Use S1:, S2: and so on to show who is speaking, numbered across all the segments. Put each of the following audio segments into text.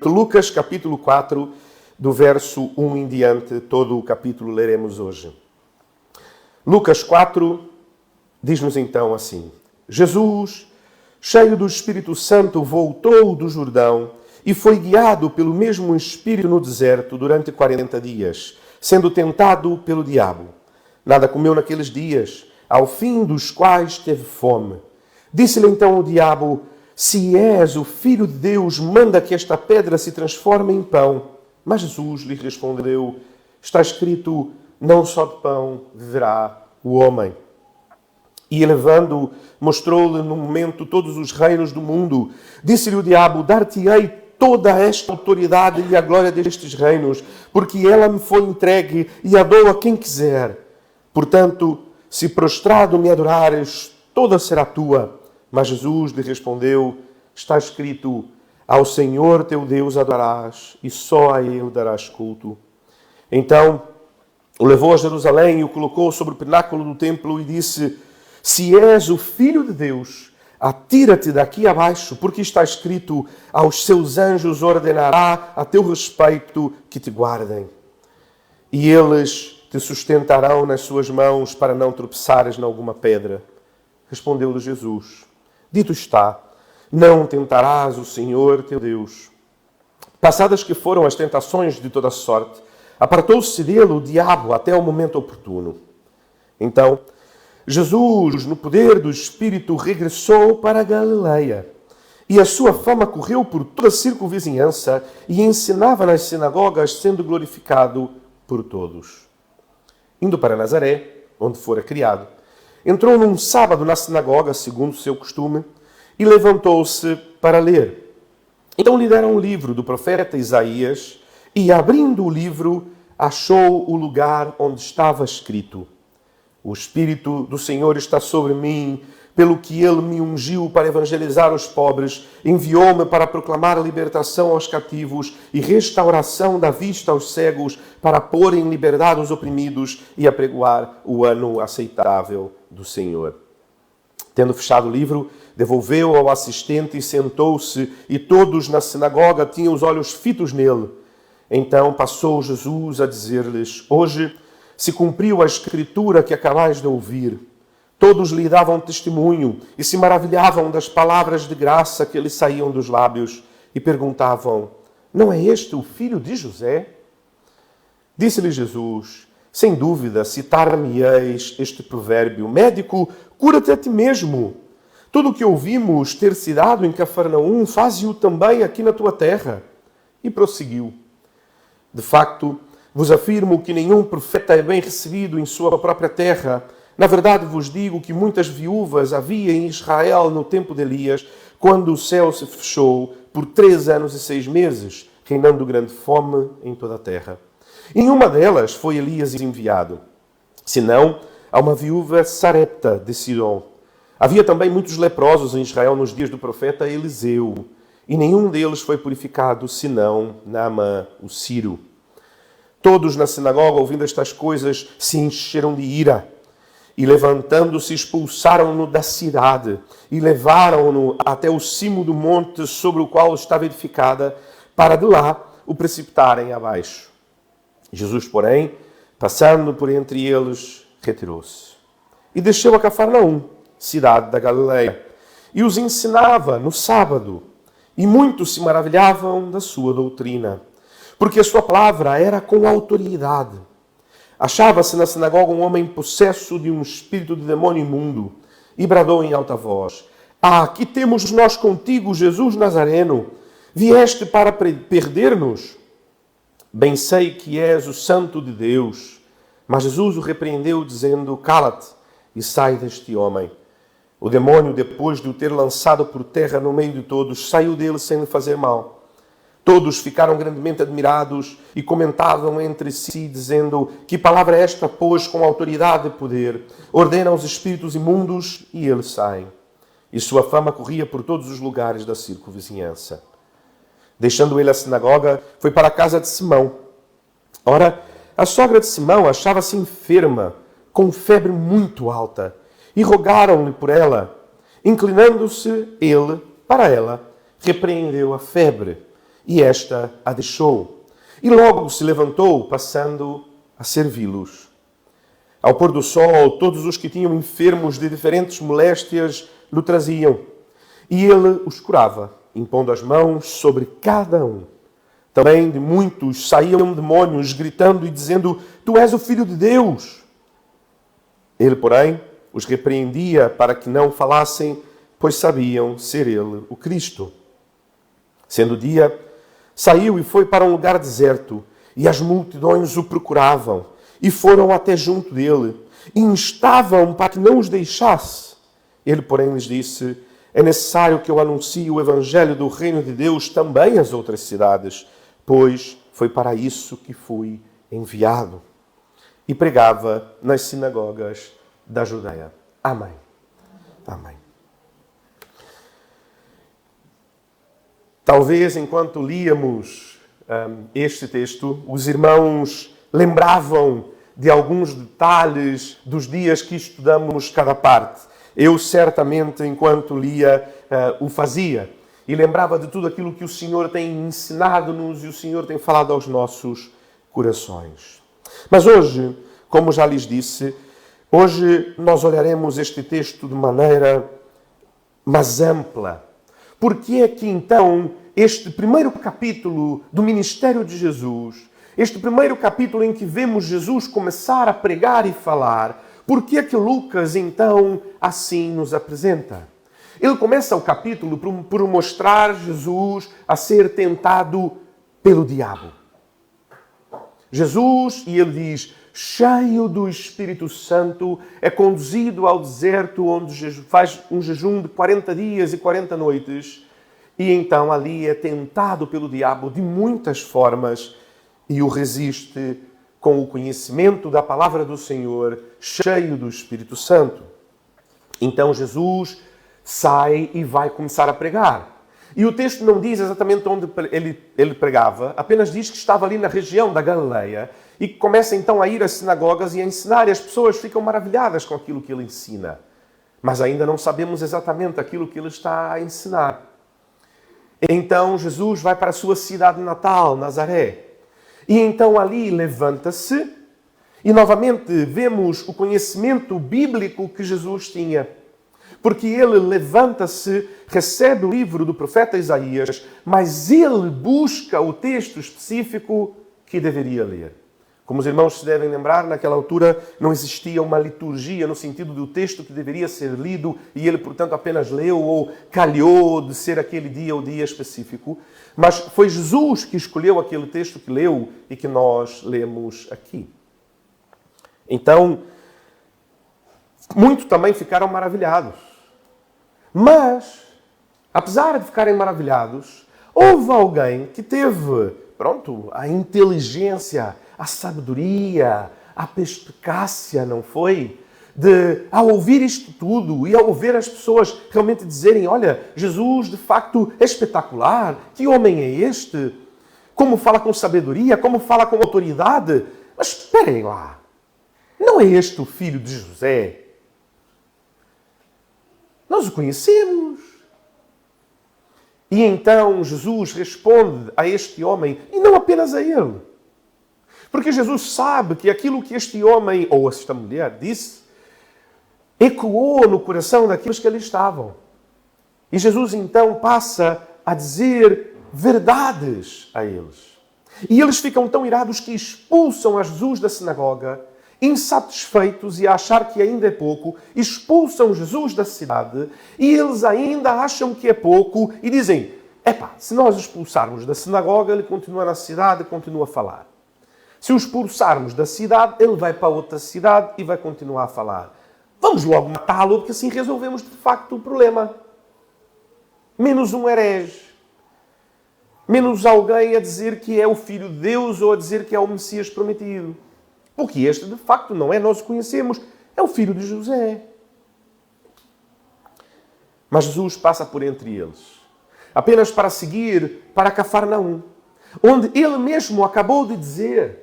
S1: Lucas capítulo 4, do verso 1 em diante, todo o capítulo leremos hoje. Lucas 4 diz-nos então assim: Jesus, cheio do Espírito Santo, voltou do Jordão e foi guiado pelo mesmo Espírito no deserto durante 40 dias, sendo tentado pelo diabo. Nada comeu naqueles dias, ao fim dos quais teve fome. Disse-lhe então o diabo: se és o Filho de Deus, manda que esta pedra se transforme em pão. Mas Jesus lhe respondeu: está escrito, não só de pão viverá o homem. E elevando, mostrou-lhe no momento todos os reinos do mundo. Disse-lhe o diabo: dar-te-ei toda esta autoridade e a glória destes reinos, porque ela me foi entregue e a dou a quem quiser. Portanto, se prostrado me adorares, toda será tua. Mas Jesus lhe respondeu: está escrito, ao Senhor teu Deus adorarás e só a Ele darás culto. Então o levou a Jerusalém e o colocou sobre o pináculo do templo e disse: se és o Filho de Deus, atira-te daqui abaixo, porque está escrito, aos seus anjos ordenará a teu respeito que te guardem. E eles te sustentarão nas suas mãos para não tropeçares em alguma pedra. Respondeu-lhe Jesus: dito está, não tentarás o Senhor teu Deus. Passadas que foram as tentações de toda sorte, apartou-se dele o diabo até o momento oportuno. Então, Jesus, no poder do Espírito, regressou para a Galileia. E a sua fama correu por toda a circunvizinhança e ensinava nas sinagogas, sendo glorificado por todos. Indo para Nazaré, onde fora criado, entrou num sábado na sinagoga, segundo o seu costume, e levantou-se para ler. Então lhe deram um livro do profeta Isaías, e abrindo o livro, achou o lugar onde estava escrito: o Espírito do Senhor está sobre mim, pelo que Ele me ungiu para evangelizar os pobres, enviou-me para proclamar a libertação aos cativos e restauração da vista aos cegos, para pôr em liberdade os oprimidos e apregoar o ano aceitável do Senhor. Tendo fechado o livro, devolveu ao assistente e sentou-se, e todos na sinagoga tinham os olhos fitos nele. Então passou Jesus a dizer-lhes: hoje se cumpriu a escritura que acabais de ouvir. Todos lhe davam testemunho e se maravilhavam das palavras de graça que lhe saíam dos lábios e perguntavam: não é este o filho de José? Disse-lhe Jesus: sem dúvida, citar-me-eis este provérbio: médico, cura-te a ti mesmo. Tudo o que ouvimos ter se dado em Cafarnaum, faze-o também aqui na tua terra. E prosseguiu: de facto, vos afirmo que nenhum profeta é bem recebido em sua própria terra. Na verdade, vos digo que muitas viúvas havia em Israel no tempo de Elias, quando o céu se fechou por 3 anos e 6 meses, reinando grande fome em toda a terra. Em uma delas foi Elias enviado, senão a uma viúva Sarepta de Sidom. Havia também muitos leprosos em Israel nos dias do profeta Eliseu, e nenhum deles foi purificado, senão Naamã, o sírio. Todos na sinagoga, ouvindo estas coisas, se encheram de ira, e levantando-se, expulsaram-no da cidade, e levaram-no até o cimo do monte sobre o qual estava edificada, para de lá o precipitarem abaixo. Jesus, porém, passando por entre eles, retirou-se. E desceu a Cafarnaum, cidade da Galileia, e os ensinava no sábado. E muitos se maravilhavam da sua doutrina, porque a sua palavra era com autoridade. Achava-se na sinagoga um homem possesso de um espírito de demônio imundo, e bradou em alta voz: ah, que temos nós contigo, Jesus Nazareno? Vieste para perder-nos? Bem sei que és o Santo de Deus. Mas Jesus o repreendeu, dizendo: cala-te e sai deste homem. O demônio, depois de o ter lançado por terra no meio de todos, saiu dele sem lhe fazer mal. Todos ficaram grandemente admirados e comentavam entre si, dizendo: que palavra é esta, pois, com autoridade e poder? Ordena aos espíritos imundos e eles saem. E sua fama corria por todos os lugares da circunvizinhança. Deixando ele a sinagoga, foi para a casa de Simão. Ora, a sogra de Simão achava-se enferma, com febre muito alta, e rogaram-lhe por ela. Inclinando-se ele para ela, repreendeu a febre, E esta a deixou. E logo se levantou, passando a servi-los. Ao pôr do sol, todos os que tinham enfermos de diferentes moléstias lhe traziam. E ele os curava, impondo as mãos sobre cada um. Também de muitos saíam demônios, gritando e dizendo: Tu és o Filho de Deus. Ele, porém, os repreendia para que não falassem, pois sabiam ser ele o Cristo. Sendo dia, saiu e foi para um lugar deserto, e as multidões o procuravam, e foram até junto dele, e instavam para que não os deixasse. Ele, porém, lhes disse: É necessário que eu anuncie o evangelho do reino de Deus também às outras cidades, pois foi para isso que fui enviado. E pregava nas sinagogas da Judeia. Amém. Amém. Talvez, enquanto líamos este texto, os irmãos lembravam de alguns detalhes dos dias que estudamos cada parte. Eu, certamente, enquanto lia, o fazia. E lembrava de tudo aquilo que o Senhor tem ensinado-nos e o Senhor tem falado aos nossos corações. Mas hoje, como já lhes disse, hoje nós olharemos este texto de maneira mais ampla. Porque é que então este primeiro capítulo do ministério de Jesus, este primeiro capítulo em que vemos Jesus começar a pregar e falar, por que é que Lucas então assim nos apresenta? Ele começa o capítulo por mostrar Jesus a ser tentado pelo diabo. Jesus, e ele diz, cheio do Espírito Santo, é conduzido ao deserto onde faz um jejum de 40 dias e 40 noites e então ali é tentado pelo diabo de muitas formas e o resiste com o conhecimento da palavra do Senhor, cheio do Espírito Santo. Então Jesus sai e vai começar a pregar. E o texto não diz exatamente onde ele pregava, apenas diz que estava ali na região da Galileia e começa então a ir às sinagogas e a ensinar, e as pessoas ficam maravilhadas com aquilo que ele ensina. Mas ainda não sabemos exatamente aquilo que ele está a ensinar. Então Jesus vai para a sua cidade natal, Nazaré. E então ali levanta-se e novamente vemos o conhecimento bíblico que Jesus tinha. Porque ele levanta-se, recebe o livro do profeta Isaías, mas ele busca o texto específico que deveria ler. Como os irmãos se devem lembrar, naquela altura não existia uma liturgia no sentido do texto que deveria ser lido e ele, portanto, apenas leu ou calhou de ser aquele dia ou dia específico. Mas foi Jesus que escolheu aquele texto que leu e que nós lemos aqui. Então, muitos também ficaram maravilhados. Mas, apesar de ficarem maravilhados, houve alguém que teve, a inteligência, a sabedoria, a perspicácia, não foi? Ao ouvir isto tudo e ao ver as pessoas realmente dizerem, olha, Jesus de facto é espetacular, que homem é este? Como fala com sabedoria, como fala com autoridade? Mas esperem lá, não é este o filho de José? Nós o conhecemos. E então Jesus responde a este homem, e não apenas a ele. Porque Jesus sabe que aquilo que este homem, ou esta mulher, disse, ecoou no coração daqueles que ali estavam. E Jesus então passa a dizer verdades a eles. E eles ficam tão irados que expulsam a Jesus da sinagoga, insatisfeitos e a achar que ainda é pouco, expulsam Jesus da cidade e eles ainda acham que é pouco e dizem, se nós o expulsarmos da sinagoga, ele continua na cidade e continua a falar. Se o expulsarmos da cidade, ele vai para outra cidade e vai continuar a falar. Vamos logo matá-lo, porque assim resolvemos de facto o problema. Menos um herege. Menos alguém a dizer que é o Filho de Deus ou a dizer que é o Messias prometido. Porque este, de facto, não é, nós o conhecemos. É o filho de José. Mas Jesus passa por entre eles. Apenas para seguir para Cafarnaum. Onde ele mesmo acabou de dizer.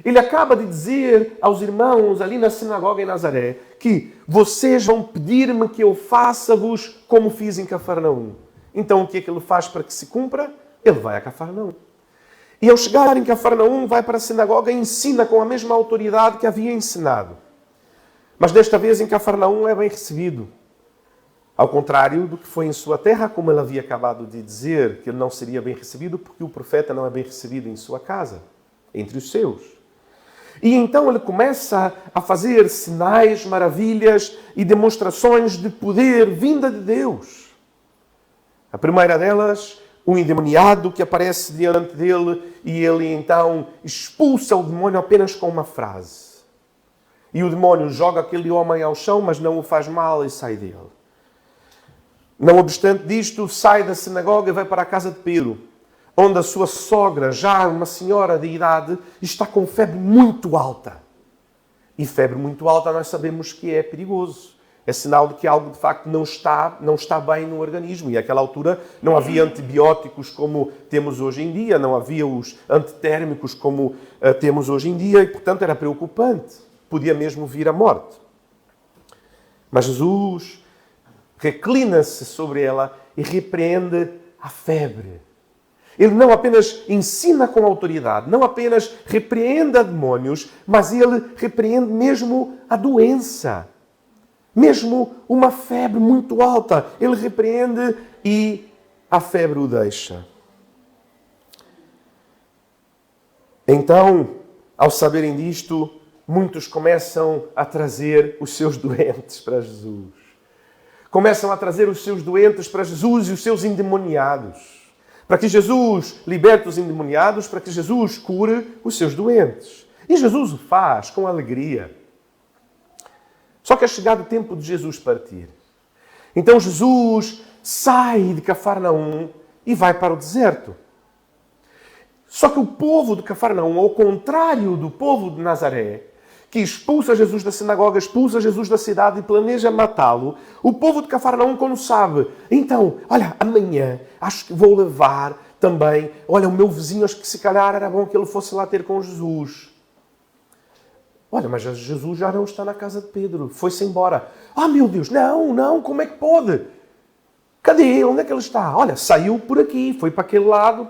S1: Ele acaba de dizer aos irmãos ali na sinagoga em Nazaré que vocês vão pedir-me que eu faça-vos como fiz em Cafarnaum. Então o que é que ele faz para que se cumpra? Ele vai a Cafarnaum. E ao chegar em Cafarnaum, vai para a sinagoga e ensina com a mesma autoridade que havia ensinado. Mas desta vez em Cafarnaum é bem recebido. Ao contrário do que foi em sua terra, como ele havia acabado de dizer, que ele não seria bem recebido, porque o profeta não é bem recebido em sua casa, entre os seus. E então ele começa a fazer sinais, maravilhas e demonstrações de poder vinda de Deus. A primeira delas, um endemoniado que aparece diante dele e ele então expulsa o demônio apenas com uma frase. E o demônio joga aquele homem ao chão, mas não o faz mal e sai dele. Não obstante disto, sai da sinagoga e vai para a casa de Pedro, onde a sua sogra, já uma senhora de idade, está com febre muito alta. E febre muito alta nós sabemos que é perigoso. É sinal de que algo de facto não está bem no organismo. E naquela altura não havia antibióticos como temos hoje em dia, não havia os antitérmicos como temos hoje em dia, e portanto era preocupante. Podia mesmo vir a morte. Mas Jesus reclina-se sobre ela e repreende a febre. Ele não apenas ensina com autoridade, não apenas repreende demónios, mas ele repreende mesmo a doença. Mesmo uma febre muito alta. Ele repreende e a febre o deixa. Então, ao saberem disto, muitos começam a trazer os seus doentes para Jesus. Começam a trazer os seus doentes para Jesus e os seus endemoniados. Para que Jesus liberte os endemoniados, para que Jesus cure os seus doentes. E Jesus o faz com alegria. Só que é chegado o tempo de Jesus partir. Então Jesus sai de Cafarnaum e vai para o deserto. Só que o povo de Cafarnaum, ao contrário do povo de Nazaré, que expulsa Jesus da sinagoga, expulsa Jesus da cidade e planeja matá-lo, o povo de Cafarnaum, quando sabe, então, olha, amanhã acho que vou levar também, olha, o meu vizinho, acho que se calhar era bom que ele fosse lá ter com Jesus. Olha, mas Jesus já não está na casa de Pedro, foi-se embora. Ah, meu Deus, não, como é que pode? Cadê ele? Onde é que ele está? Olha, saiu por aqui, foi para aquele lado,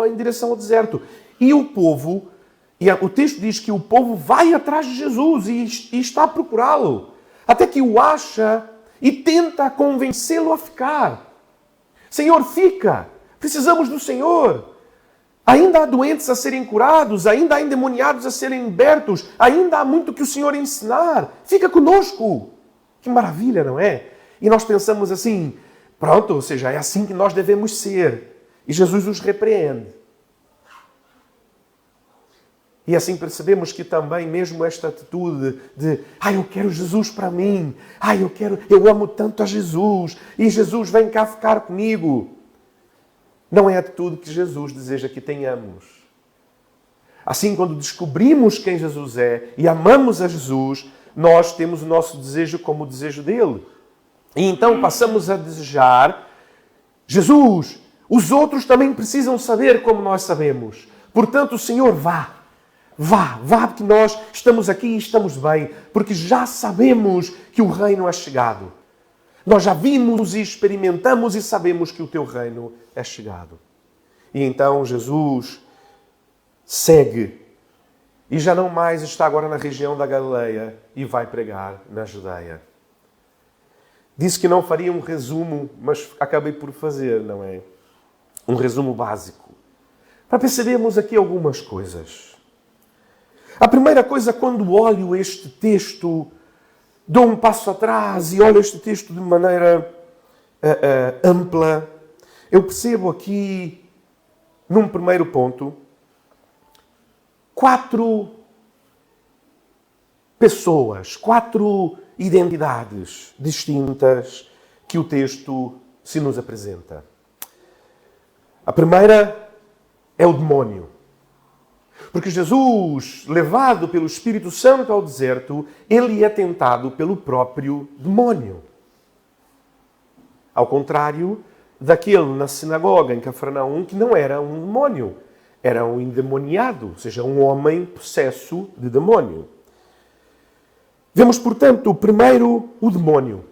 S1: em direção ao deserto. E o povo... E o texto diz que o povo vai atrás de Jesus e está a procurá-lo. Até que o acha e tenta convencê-lo a ficar. Senhor, fica. Precisamos do Senhor. Ainda há doentes a serem curados. Ainda há endemoniados a serem libertos. Ainda há muito que o Senhor ensinar. Fica conosco. Que maravilha, não é? E nós pensamos assim, pronto, ou seja, é assim que nós devemos ser. E Jesus os repreende. E assim percebemos que também mesmo esta atitude de eu quero Jesus para mim, eu amo tanto a Jesus, e Jesus vem cá ficar comigo, não é a atitude que Jesus deseja que tenhamos. Assim, quando descobrimos quem Jesus é e amamos a Jesus, nós temos o nosso desejo como o desejo dele. E então passamos a desejar Jesus. Os outros também precisam saber como nós sabemos. Portanto, o Senhor, vá, porque nós estamos aqui e estamos bem, porque já sabemos que o reino é chegado. Nós já vimos e experimentamos e sabemos que o teu reino é chegado. E então Jesus segue e já não mais está agora na região da Galileia e vai pregar na Judeia. Disse que não faria um resumo, mas acabei por fazer, não é? Um resumo básico. Para percebermos aqui algumas coisas. A primeira coisa, quando olho este texto, dou um passo atrás e olho este texto de maneira ampla, eu percebo aqui, num primeiro ponto, 4 pessoas, 4 identidades distintas que o texto se nos apresenta. A primeira é o demónio. Porque Jesus, levado pelo Espírito Santo ao deserto, ele é tentado pelo próprio demónio. Ao contrário daquele na sinagoga em Cafarnaum, que não era um demónio, era um endemoniado, ou seja, um homem possesso de demónio. Vemos, portanto, primeiro o demónio.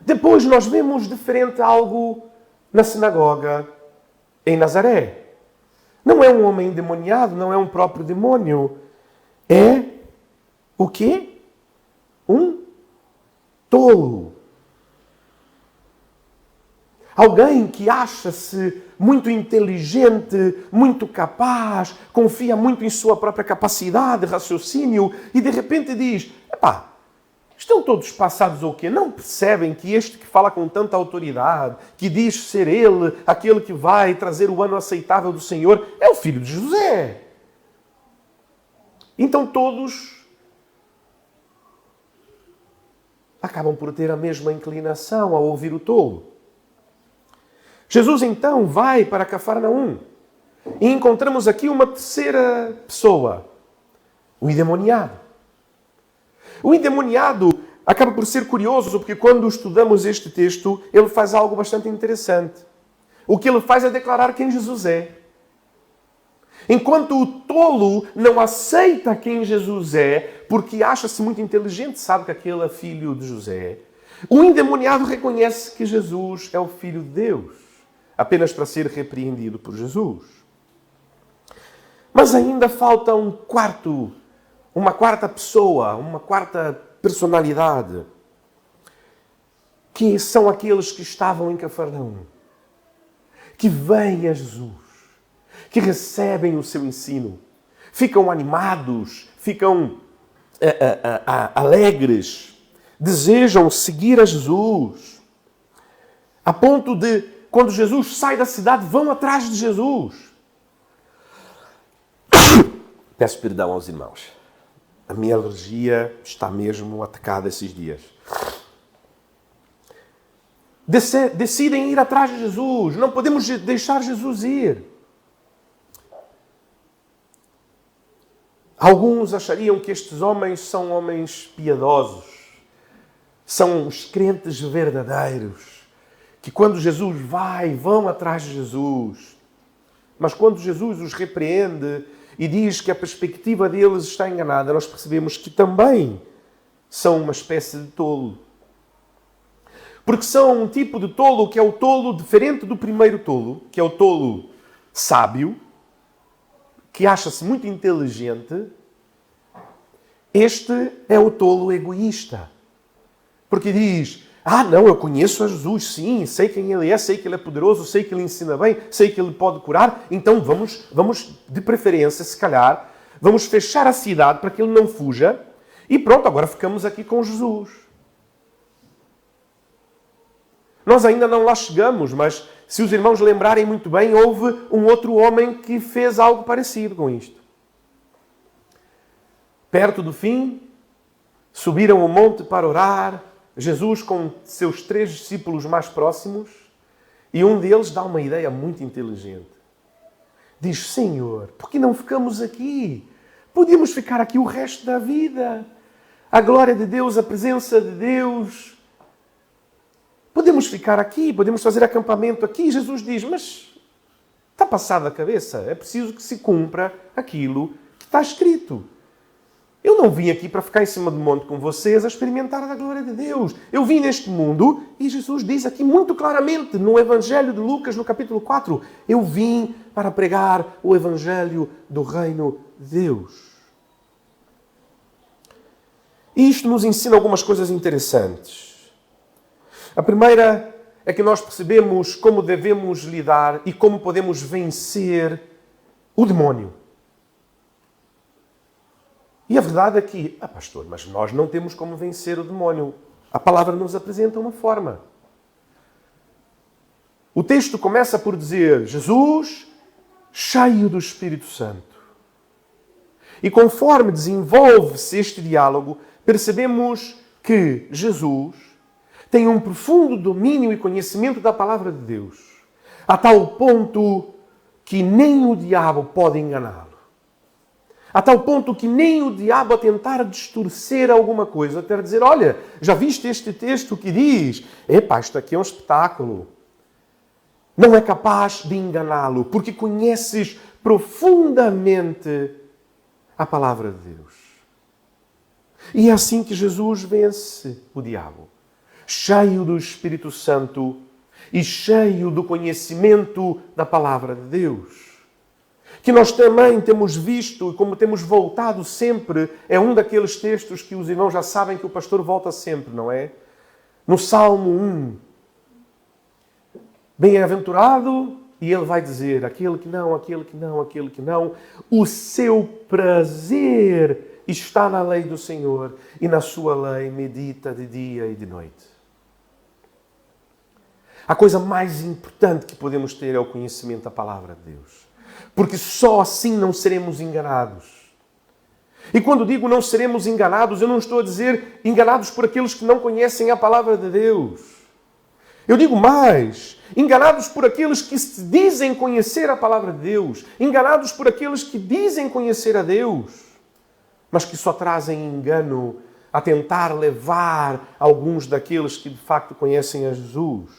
S1: Depois nós vemos diferente algo na sinagoga, em Nazaré. Não é um homem endemoniado, não é um próprio demônio. É o quê? Um tolo. Alguém que acha-se muito inteligente, muito capaz, confia muito em sua própria capacidade, raciocínio, e de repente diz, epá, estão todos passados ou quê? Não percebem que este que fala com tanta autoridade, que diz ser ele aquele que vai trazer o ano aceitável do Senhor, é o filho de José. Então todos acabam por ter a mesma inclinação ao ouvir o tolo. Jesus então vai para Cafarnaum e encontramos aqui uma terceira pessoa, o endemoniado. O endemoniado acaba por ser curioso porque quando estudamos este texto, ele faz algo bastante interessante. O que ele faz é declarar quem Jesus é. Enquanto o tolo não aceita quem Jesus é, porque acha-se muito inteligente, sabe que aquele é filho de José, o endemoniado reconhece que Jesus é o Filho de Deus, apenas para ser repreendido por Jesus. Mas ainda falta uma quarta pessoa, uma quarta personalidade, que são aqueles que estavam em Cafarnaum, que vêm a Jesus, que recebem o seu ensino, ficam animados, ficam alegres, desejam seguir a Jesus, a ponto de, quando Jesus sai da cidade, vão atrás de Jesus. Peço perdão aos irmãos. A minha alergia está mesmo atacada esses dias. Decidem ir atrás de Jesus. Não podemos deixar Jesus ir. Alguns achariam que estes homens são homens piedosos. São os crentes verdadeiros. Que quando Jesus vai, vão atrás de Jesus. Mas quando Jesus os repreende e diz que a perspectiva deles está enganada, nós percebemos que também são uma espécie de tolo. Porque são um tipo de tolo que é o tolo diferente do primeiro tolo, que é o tolo sábio, que acha-se muito inteligente. Este é o tolo egoísta. Porque diz, não, eu conheço a Jesus, sim, sei quem Ele é, sei que Ele é poderoso, sei que Ele ensina bem, sei que Ele pode curar, então vamos de preferência, se calhar, vamos fechar a cidade para que Ele não fuja e pronto, agora ficamos aqui com Jesus. Nós ainda não lá chegamos, mas se os irmãos lembrarem muito bem, houve um outro homem que fez algo parecido com isto. Perto do fim, subiram ao monte para orar, Jesus com seus 3 discípulos mais próximos, e um deles dá uma ideia muito inteligente. Diz, Senhor, por que não ficamos aqui? Podíamos ficar aqui o resto da vida. A glória de Deus, a presença de Deus. Podemos ficar aqui, podemos fazer acampamento aqui. Jesus diz, mas está passada a cabeça. É preciso que se cumpra aquilo que está escrito. Eu não vim aqui para ficar em cima do monte com vocês a experimentar a glória de Deus. Eu vim neste mundo e Jesus diz aqui muito claramente no Evangelho de Lucas, no capítulo 4, eu vim para pregar o Evangelho do Reino de Deus. E isto nos ensina algumas coisas interessantes. A primeira é que nós percebemos como devemos lidar e como podemos vencer o demónio. E a verdade é que, pastor, mas nós não temos como vencer o demónio. A palavra nos apresenta uma forma. O texto começa por dizer, Jesus, cheio do Espírito Santo. E conforme desenvolve-se este diálogo, percebemos que Jesus tem um profundo domínio e conhecimento da palavra de Deus, a tal ponto que nem o diabo pode enganá-lo. A tal ponto que nem o diabo a tentar distorcer alguma coisa, até dizer, olha, já viste este texto que diz, isto aqui é um espetáculo. Não é capaz de enganá-lo, porque conheces profundamente a palavra de Deus. E é assim que Jesus vence o diabo. Cheio do Espírito Santo, e cheio do conhecimento da palavra de Deus. Que nós também temos visto, e como temos voltado sempre, é um daqueles textos que os irmãos já sabem que o pastor volta sempre, não é? No Salmo 1. Bem-aventurado, e ele vai dizer, aquele que não, aquele que não, aquele que não, o seu prazer está na lei do Senhor, e na sua lei medita de dia e de noite. A coisa mais importante que podemos ter é o conhecimento da palavra de Deus. Porque só assim não seremos enganados. E quando digo não seremos enganados, eu não estou a dizer enganados por aqueles que não conhecem a palavra de Deus. Eu digo mais, enganados por aqueles que se dizem conhecer a palavra de Deus, enganados por aqueles que dizem conhecer a Deus, mas que só trazem engano a tentar levar alguns daqueles que de facto conhecem a Jesus.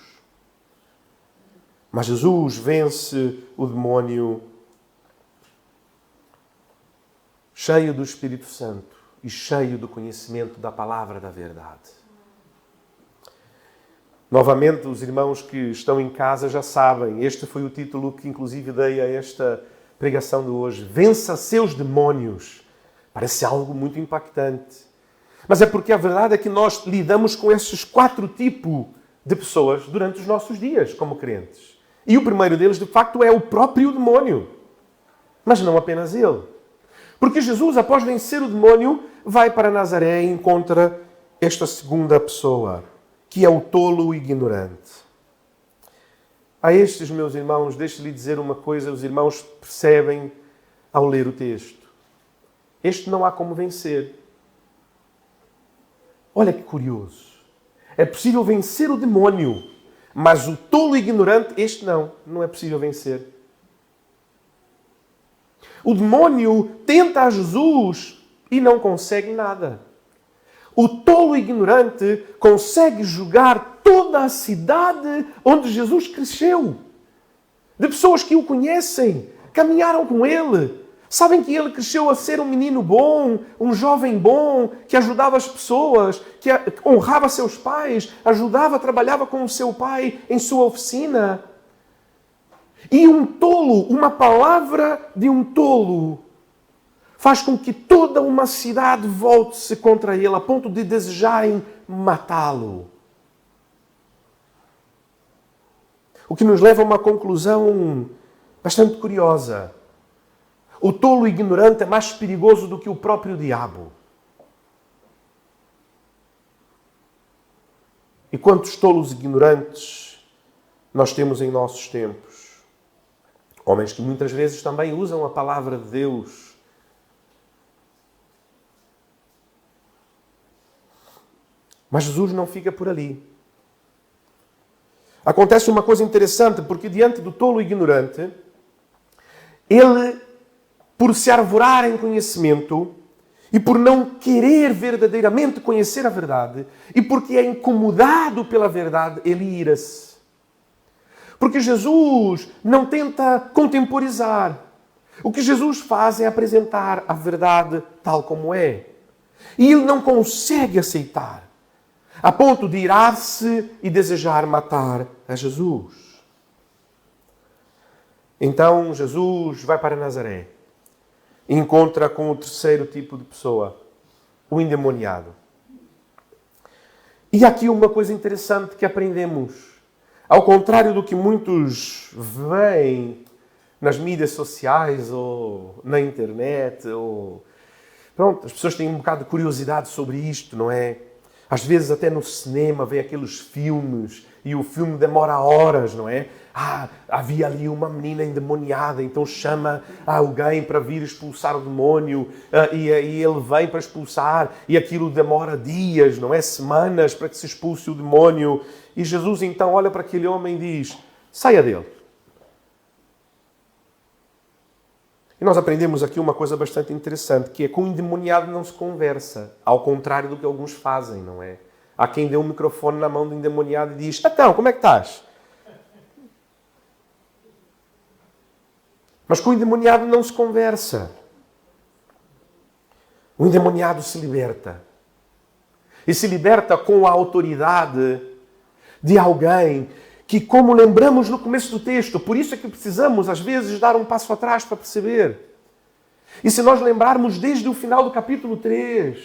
S1: Mas Jesus vence o demônio cheio do Espírito Santo e cheio do conhecimento da palavra da verdade. Novamente, os irmãos que estão em casa já sabem, este foi o título que inclusive dei a esta pregação de hoje. Vença seus demônios. Parece algo muito impactante. Mas é porque a verdade é que nós lidamos com esses 4 tipos de pessoas durante os nossos dias como crentes. E o primeiro deles, de facto, é o próprio demônio. Mas não apenas ele. Porque Jesus, após vencer o demônio, vai para Nazaré e encontra esta segunda pessoa, que é o tolo ignorante. A estes, meus irmãos, deixe-lhe dizer uma coisa, os irmãos percebem ao ler o texto. Este não há como vencer. Olha que curioso. É possível vencer o demônio, mas o tolo ignorante, este não é possível vencer. O demônio tenta a Jesus e não consegue nada. O tolo ignorante consegue julgar toda a cidade onde Jesus cresceu. De pessoas que o conhecem, caminharam com ele, sabem que ele cresceu a ser um menino bom, um jovem bom, que ajudava as pessoas, que honrava seus pais, ajudava, trabalhava com o seu pai em sua oficina. E um tolo, uma palavra de um tolo, faz com que toda uma cidade volte-se contra ele, a ponto de desejarem matá-lo. O que nos leva a uma conclusão bastante curiosa. O tolo ignorante é mais perigoso do que o próprio diabo. E quantos tolos ignorantes nós temos em nossos tempos? Homens que muitas vezes também usam a palavra de Deus. Mas Jesus não fica por ali. Acontece uma coisa interessante, porque diante do tolo ignorante, ele, por se arvorar em conhecimento e por não querer verdadeiramente conhecer a verdade, e porque é incomodado pela verdade, ele ira-se. Porque Jesus não tenta contemporizar. O que Jesus faz é apresentar a verdade tal como é. E ele não consegue aceitar, a ponto de irar-se e desejar matar a Jesus. Então Jesus vai para Nazaré e encontra com o terceiro tipo de pessoa, o endemoniado. E aqui uma coisa interessante que aprendemos. Ao contrário do que muitos veem nas mídias sociais ou na internet, pronto, as pessoas têm um bocado de curiosidade sobre isto, não é? Às vezes até no cinema vê aqueles filmes e o filme demora horas, não é? Havia ali uma menina endemoniada, então chama alguém para vir expulsar o demónio e ele vem para expulsar e aquilo demora dias, não é? Semanas para que se expulse o demónio. E Jesus então olha para aquele homem e diz, saia dele. E nós aprendemos aqui uma coisa bastante interessante, que é que com o endemoniado não se conversa, ao contrário do que alguns fazem, não é? Há quem dê um microfone na mão do endemoniado e diz, então, como é que estás? Mas com o endemoniado não se conversa. O endemoniado se liberta. E se liberta com a autoridade de alguém que, como lembramos no começo do texto, por isso é que precisamos, às vezes, dar um passo atrás para perceber. E se nós lembrarmos desde o final do capítulo 3,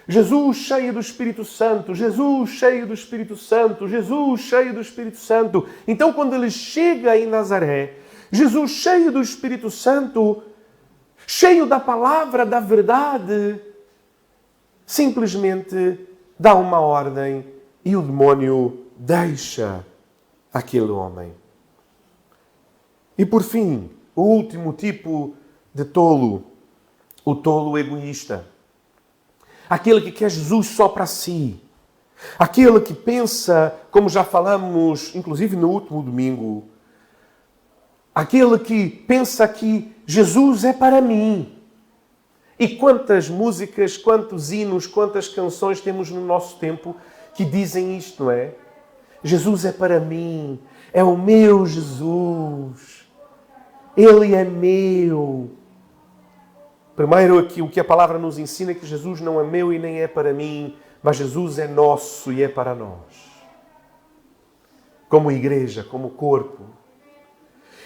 S1: Jesus cheio do Espírito Santo, Jesus cheio do Espírito Santo, Jesus cheio do Espírito Santo. Então, quando ele chega em Nazaré, Jesus cheio do Espírito Santo, cheio da palavra da verdade, simplesmente dá uma ordem e o demônio deixa aquele homem. E por fim, o último tipo de tolo, o tolo egoísta. Aquele que quer Jesus só para si. Aquele que pensa, como já falamos, inclusive no último domingo, aquele que pensa que Jesus é para mim. E quantas músicas, quantos hinos, quantas canções temos no nosso tempo que dizem isto, não é? Jesus é para mim, é o meu Jesus, Ele é meu. Primeiro, aqui, o que a palavra nos ensina é que Jesus não é meu e nem é para mim, mas Jesus é nosso e é para nós. Como igreja, como corpo.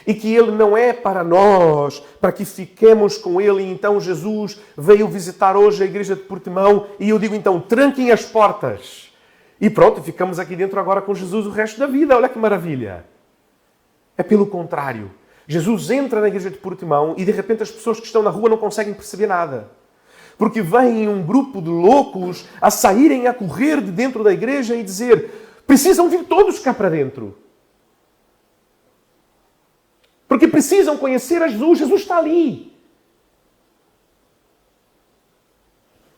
S1: E que Ele não é para nós, para que fiquemos com Ele. E então Jesus veio visitar hoje a igreja de Portimão e eu digo então, tranquem as portas. E pronto, ficamos aqui dentro agora com Jesus o resto da vida. Olha que maravilha. É pelo contrário. Jesus entra na igreja de Portimão e de repente as pessoas que estão na rua não conseguem perceber nada. Porque vem um grupo de loucos a saírem a correr de dentro da igreja e dizer, precisam vir todos cá para dentro. Porque precisam conhecer a Jesus. Jesus está ali.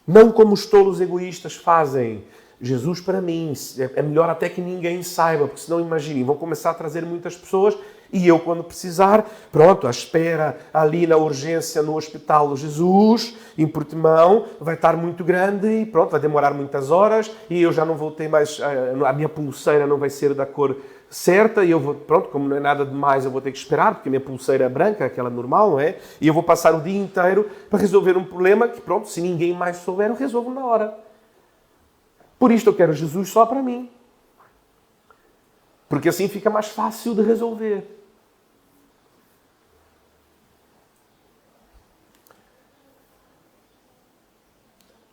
S1: Não como os tolos egoístas fazem. Jesus para mim. É melhor até que ninguém saiba. Porque senão, imaginem, vão começar a trazer muitas pessoas e eu, quando precisar, pronto, à espera ali na urgência no hospital do Jesus, em Portimão, vai estar muito grande e pronto, vai demorar muitas horas e eu já não vou ter mais, a minha pulseira não vai ser da cor certa e eu vou, pronto, como não é nada demais, eu vou ter que esperar, porque a minha pulseira é branca, aquela normal, não é? E eu vou passar o dia inteiro para resolver um problema que, pronto, se ninguém mais souber, eu resolvo na hora. Por isto eu quero Jesus só para mim. Porque assim fica mais fácil de resolver.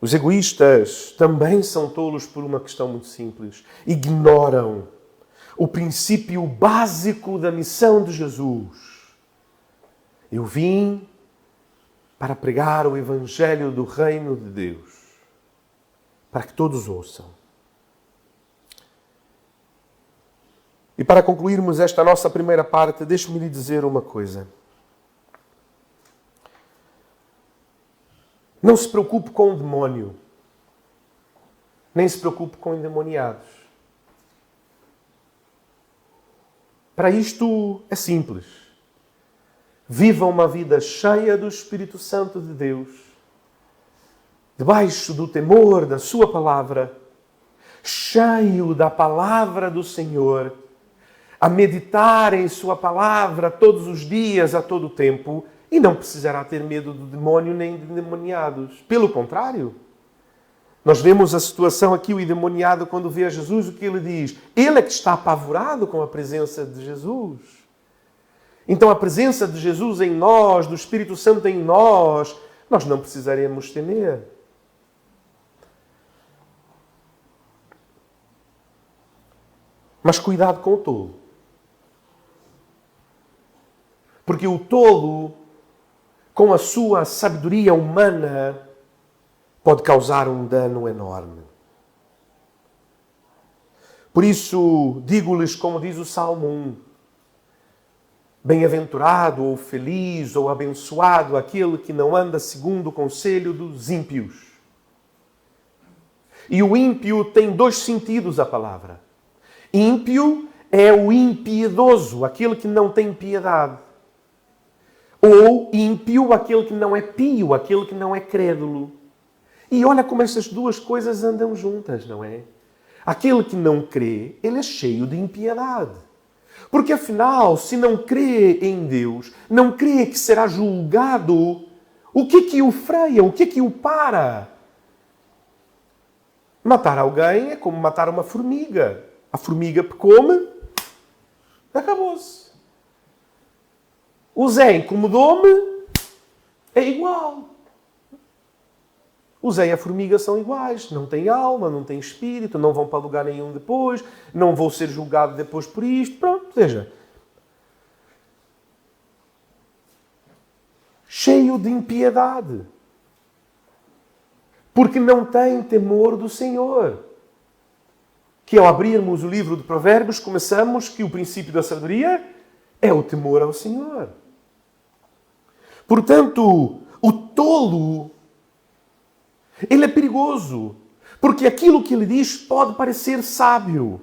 S1: Os egoístas também são tolos por uma questão muito simples. Ignoram o princípio básico da missão de Jesus. Eu vim para pregar o Evangelho do Reino de Deus, para que todos ouçam. E para concluirmos esta nossa primeira parte, deixe-me lhe dizer uma coisa. Não se preocupe com o demónio, nem se preocupe com endemoniados. Para isto é simples. Viva uma vida cheia do Espírito Santo de Deus, debaixo do temor da sua palavra, cheio da palavra do Senhor, a meditar em sua palavra todos os dias, a todo o tempo, e não precisará ter medo do demónio nem de endemoniados. Pelo contrário, nós vemos a situação aqui, o endemoniado, quando vê a Jesus, o que ele diz? Ele é que está apavorado com a presença de Jesus. Então a presença de Jesus em nós, do Espírito Santo em nós, nós não precisaremos temer. Mas cuidado com o tolo. Porque o tolo, com a sua sabedoria humana, pode causar um dano enorme. Por isso, digo-lhes, como diz o Salmo 1, bem-aventurado, ou feliz, ou abençoado aquele que não anda segundo o conselho dos ímpios. E o ímpio tem dois sentidos a palavra. Ímpio é o impiedoso, aquele que não tem piedade. Ou ímpio, aquele que não é pio, aquele que não é crédulo. E olha como essas duas coisas andam juntas, não é? Aquele que não crê, ele é cheio de impiedade. Porque afinal, se não crê em Deus, não crê que será julgado, o que o freia? O que o para? Matar alguém é como matar uma formiga. A formiga come Acabou-se. O Zé incomodou-me, é igual. O Zé e a formiga são iguais. Não têm alma, não têm espírito, não vão para lugar nenhum depois, não vou ser julgado depois por isto. Pronto, veja. Cheio de impiedade. Porque não tem temor do Senhor. Que ao abrirmos o livro de Provérbios, começamos que o princípio da sabedoria é o temor ao Senhor. Portanto, o tolo, ele é perigoso. Porque aquilo que ele diz pode parecer sábio.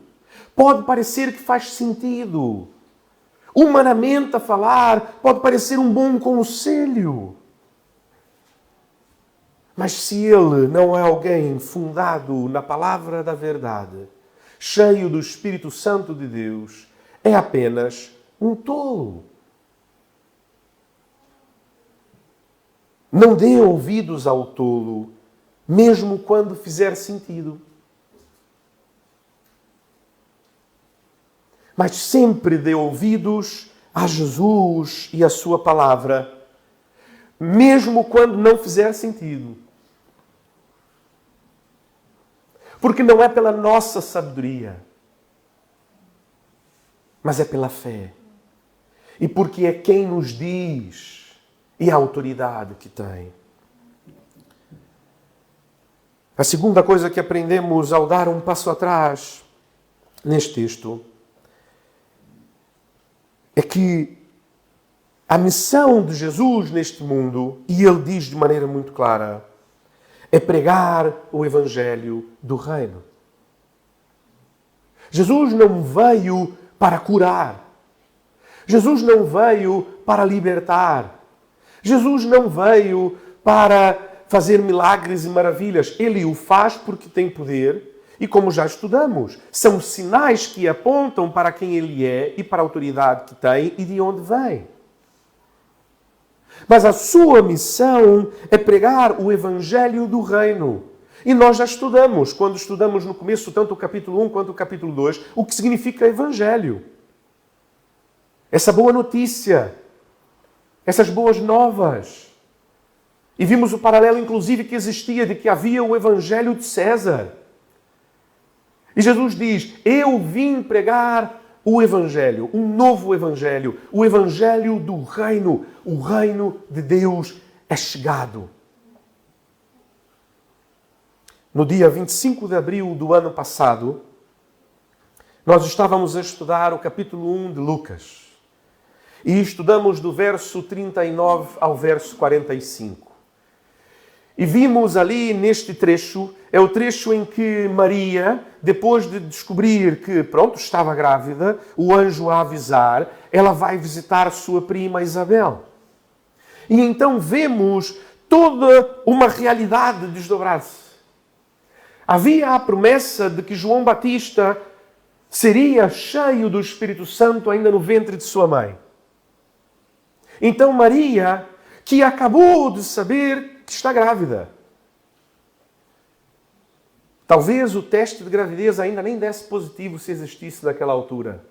S1: Pode parecer que faz sentido. Humanamente a falar, pode parecer um bom conselho. Mas se ele não é alguém fundado na palavra da verdade, cheio do Espírito Santo de Deus, é apenas um tolo. Não dê ouvidos ao tolo, mesmo quando fizer sentido. Mas sempre dê ouvidos a Jesus e a sua palavra, mesmo quando não fizer sentido. Porque não é pela nossa sabedoria, mas é pela fé. E porque é quem nos diz e a autoridade que tem. A segunda coisa que aprendemos ao dar um passo atrás neste texto é que a missão de Jesus neste mundo, e ele diz de maneira muito clara, é pregar o Evangelho do Reino. Jesus não veio para curar. Jesus não veio para libertar. Jesus não veio para fazer milagres e maravilhas. Ele o faz porque tem poder e, como já estudamos, são sinais que apontam para quem ele é e para a autoridade que tem e de onde vem. Mas a sua missão é pregar o Evangelho do Reino. E nós já estudamos, quando estudamos no começo, tanto o capítulo 1 quanto o capítulo 2, o que significa Evangelho. Essa boa notícia, essas boas novas. E vimos o paralelo, inclusive, que existia de que havia o Evangelho de César. E Jesus diz, eu vim pregar o Evangelho, um novo Evangelho, o Evangelho do Reino. O Reino de Deus é chegado. No dia 25 de abril do ano passado, nós estávamos a estudar o capítulo 1 de Lucas. E estudamos do verso 39 ao verso 45. E vimos ali neste trecho, é o trecho em que Maria, depois de descobrir que, pronto, estava grávida, o anjo a avisar, ela vai visitar sua prima Isabel. E então vemos toda uma realidade desdobrar-se. Havia a promessa de que João Batista seria cheio do Espírito Santo ainda no ventre de sua mãe. Então Maria, que acabou de saber que está grávida. Talvez o teste de gravidez ainda nem desse positivo se existisse naquela altura.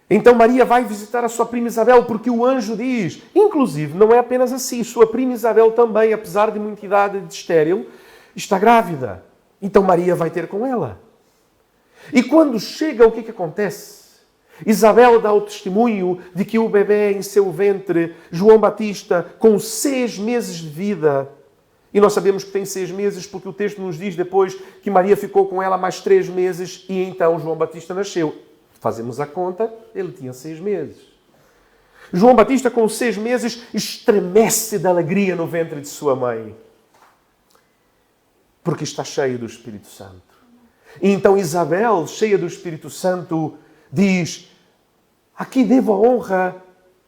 S1: Então Maria vai visitar a sua prima Isabel, porque o anjo diz, inclusive, não é apenas assim, sua prima Isabel também, apesar de muita idade de estéril, está grávida. Então Maria vai ter com ela. E quando chega, o que acontece? Isabel dá o testemunho de que o bebê em seu ventre, João Batista, com 6 meses de vida, e nós sabemos que tem 6 meses porque o texto nos diz depois que Maria ficou com ela mais 3 meses e então João Batista nasceu. Fazemos a conta, ele tinha 6 meses. João Batista, com 6 meses, estremece de alegria no ventre de sua mãe, porque está cheio do Espírito Santo. E então Isabel, cheia do Espírito Santo, diz, aqui devo a honra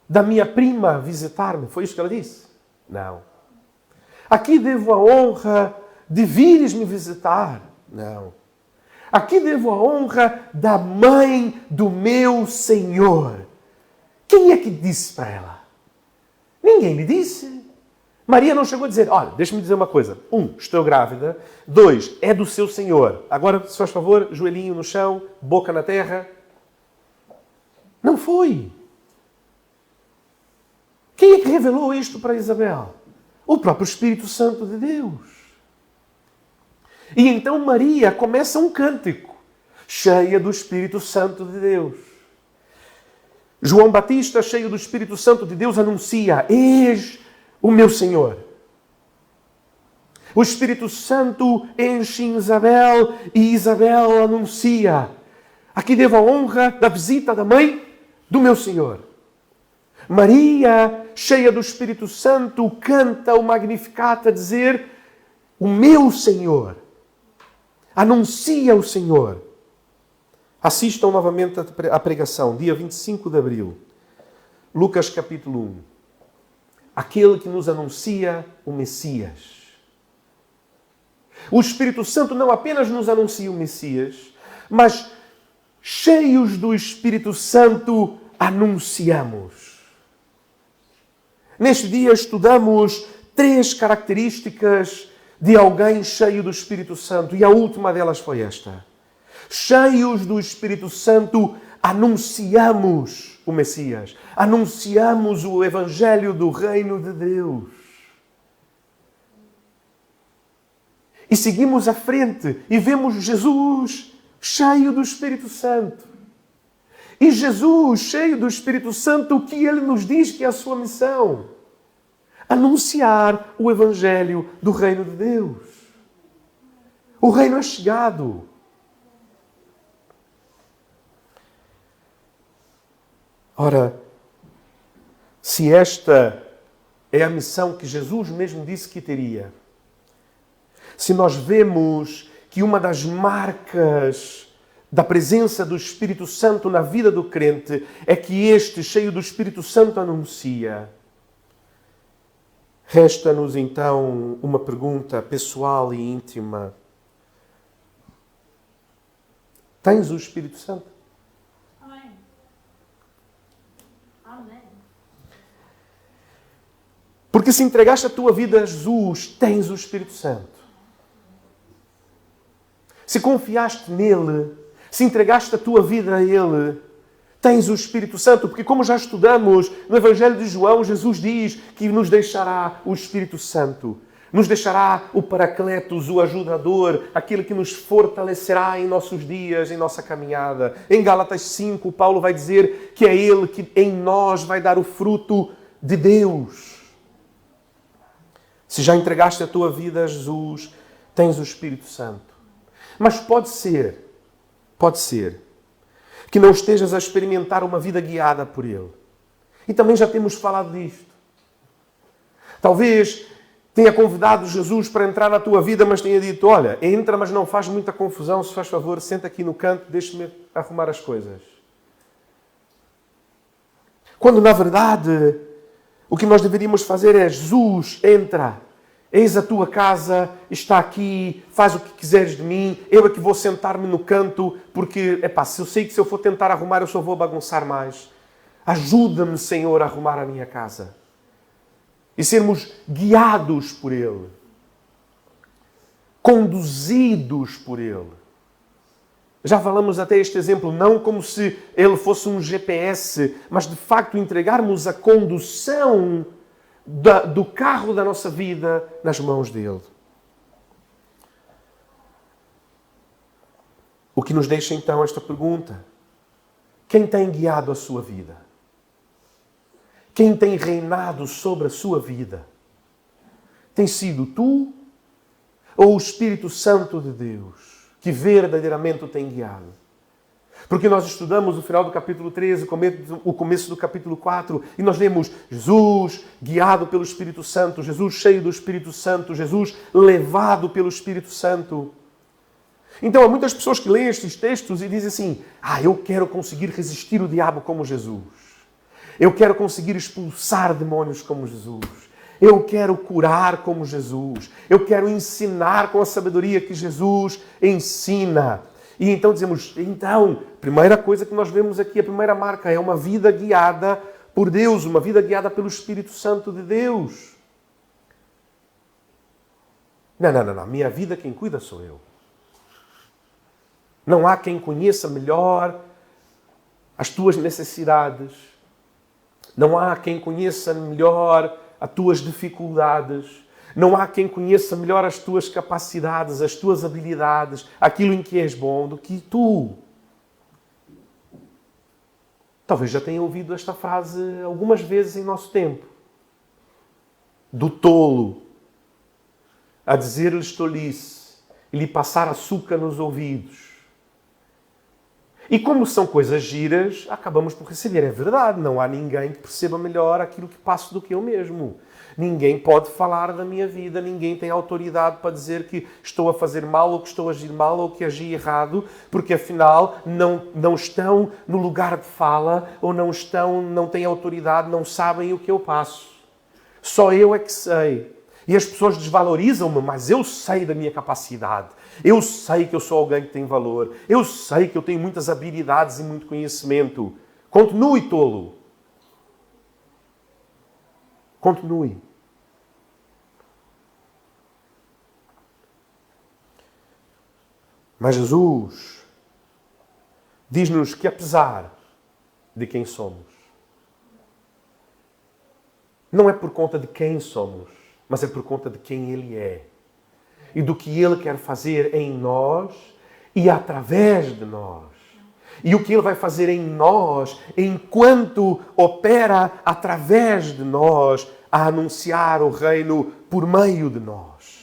S1: da minha prima visitar-me. Foi isso que ela disse? Não. Aqui devo a honra de vires me visitar. Não. Aqui devo a honra da mãe do meu Senhor. Quem é que disse para ela? Ninguém lhe disse. Maria não chegou a dizer, olha, deixa-me dizer uma coisa. 1, estou grávida. 2, é do seu Senhor. Agora, se faz favor, joelhinho no chão, boca na terra. Não foi. Quem é que revelou isto para Isabel? O próprio Espírito Santo de Deus. E então Maria começa um cântico, cheia do Espírito Santo de Deus. João Batista, cheio do Espírito Santo de Deus, anuncia: eis o meu Senhor. O Espírito Santo enche Isabel e Isabel anuncia: aqui devo a honra da visita da mãe do meu Senhor. Maria, cheia do Espírito Santo, canta o Magnificat a dizer: o meu Senhor. Anuncia o Senhor. Assistam novamente à pregação, dia 25 de abril. Lucas capítulo 1. Aquele que nos anuncia o Messias. O Espírito Santo não apenas nos anuncia o Messias, mas cheios do Espírito Santo anunciamos. Neste dia estudamos 3 características de alguém cheio do Espírito Santo. E a última delas foi esta. Cheios do Espírito Santo, anunciamos o Messias. Anunciamos o Evangelho do Reino de Deus. E seguimos à frente e vemos Jesus cheio do Espírito Santo. E Jesus, cheio do Espírito Santo, o que Ele nos diz que é a sua missão? Anunciar o Evangelho do Reino de Deus. O Reino é chegado. Ora, se esta é a missão que Jesus mesmo disse que teria, se nós vemos que uma das marcas da presença do Espírito Santo na vida do crente é que este, cheio do Espírito Santo, anuncia. Resta-nos então uma pergunta pessoal e íntima. Tens o Espírito Santo?
S2: Amém. Amém.
S1: Porque se entregaste a tua vida a Jesus, tens o Espírito Santo. Se confiaste nele, se entregaste a tua vida a Ele, tens o Espírito Santo. Porque como já estudamos no Evangelho de João, Jesus diz que nos deixará o Espírito Santo. Nos deixará o Paracletos, o ajudador, aquele que nos fortalecerá em nossos dias, em nossa caminhada. Em Gálatas 5, Paulo vai dizer que é Ele que em nós vai dar o fruto de Deus. Se já entregaste a tua vida a Jesus, tens o Espírito Santo. Mas pode ser que não estejas a experimentar uma vida guiada por Ele. E também já temos falado disto. Talvez tenha convidado Jesus para entrar na tua vida, mas tenha dito: olha, entra, mas não faz muita confusão, se faz favor, senta aqui no canto, deixa-me arrumar as coisas. Quando, na verdade, o que nós deveríamos fazer é: Jesus, entra. Eis a tua casa, está aqui, faz o que quiseres de mim, eu é que vou sentar-me no canto, porque, se eu sei que se eu for tentar arrumar, eu só vou bagunçar mais. Ajuda-me, Senhor, a arrumar a minha casa. E sermos guiados por Ele. Conduzidos por Ele. Já falamos até este exemplo, não como se Ele fosse um GPS, mas de facto entregarmos a condução do carro da nossa vida nas mãos dele. O que nos deixa então esta pergunta: quem tem guiado a sua vida? Quem tem reinado sobre a sua vida? Tem sido tu ou o Espírito Santo de Deus que verdadeiramente o tem guiado? Porque nós estudamos o final do capítulo 13, o começo do capítulo 4, e nós lemos Jesus guiado pelo Espírito Santo, Jesus cheio do Espírito Santo, Jesus levado pelo Espírito Santo. Então há muitas pessoas que leem estes textos e dizem assim: eu quero conseguir resistir o diabo como Jesus. Eu quero conseguir expulsar demônios como Jesus. Eu quero curar como Jesus. Eu quero ensinar com a sabedoria que Jesus ensina. E então dizemos, primeira coisa que nós vemos aqui, a primeira marca, é uma vida guiada por Deus, uma vida guiada pelo Espírito Santo de Deus. Não. Minha vida quem cuida sou eu. Não há quem conheça melhor as tuas necessidades. Não há quem conheça melhor as tuas dificuldades. Não há quem conheça melhor as tuas capacidades, as tuas habilidades, aquilo em que és bom, do que tu. Talvez já tenha ouvido esta frase algumas vezes em nosso tempo. Do tolo a dizer-lhes tolice e lhe passar açúcar nos ouvidos. E como são coisas giras, acabamos por receber. É verdade, não há ninguém que perceba melhor aquilo que passo do que eu mesmo. Ninguém pode falar da minha vida, ninguém tem autoridade para dizer que estou a fazer mal, ou que estou a agir mal, ou que agi errado, porque afinal não estão no lugar de fala, ou não têm autoridade, não sabem o que eu passo. Só eu é que sei. E as pessoas desvalorizam-me, mas eu sei da minha capacidade. Eu sei que eu sou alguém que tem valor. Eu sei que eu tenho muitas habilidades e muito conhecimento. Continue, tolo. Continue. Mas Jesus diz-nos que apesar de quem somos, não é por conta de quem somos, mas é por conta de quem Ele é. E do que Ele quer fazer em nós e através de nós. E o que Ele vai fazer em nós enquanto opera através de nós a anunciar o reino por meio de nós.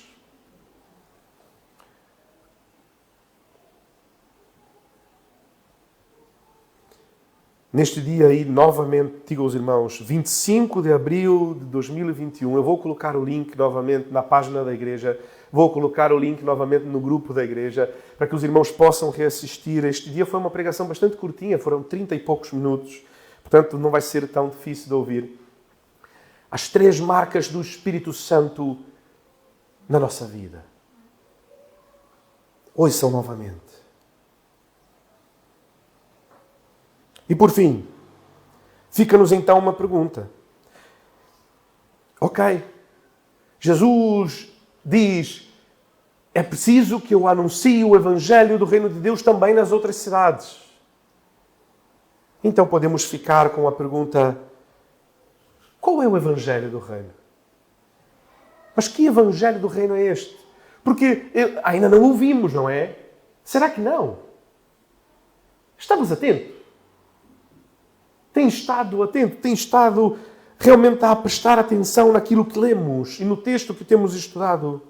S1: Neste dia aí, novamente, digo aos irmãos, 25 de abril de 2021, eu vou colocar o link novamente na página da igreja, vou colocar o link novamente no grupo da igreja, para que os irmãos possam reassistir. Este dia foi uma pregação bastante curtinha, foram 30 e poucos minutos, portanto não vai ser tão difícil de ouvir. As 3 marcas do Espírito Santo na nossa vida. Ouçam novamente. E por fim, fica-nos então uma pergunta. Ok, Jesus diz, é preciso que eu anuncie o Evangelho do Reino de Deus também nas outras cidades. Então podemos ficar com a pergunta, qual é o Evangelho do Reino? Mas que Evangelho do Reino é este? Porque ainda não ouvimos, não é? Será que não? Estamos atentos? Tem estado atento, tem estado realmente a prestar atenção naquilo que lemos e no texto que temos estudado.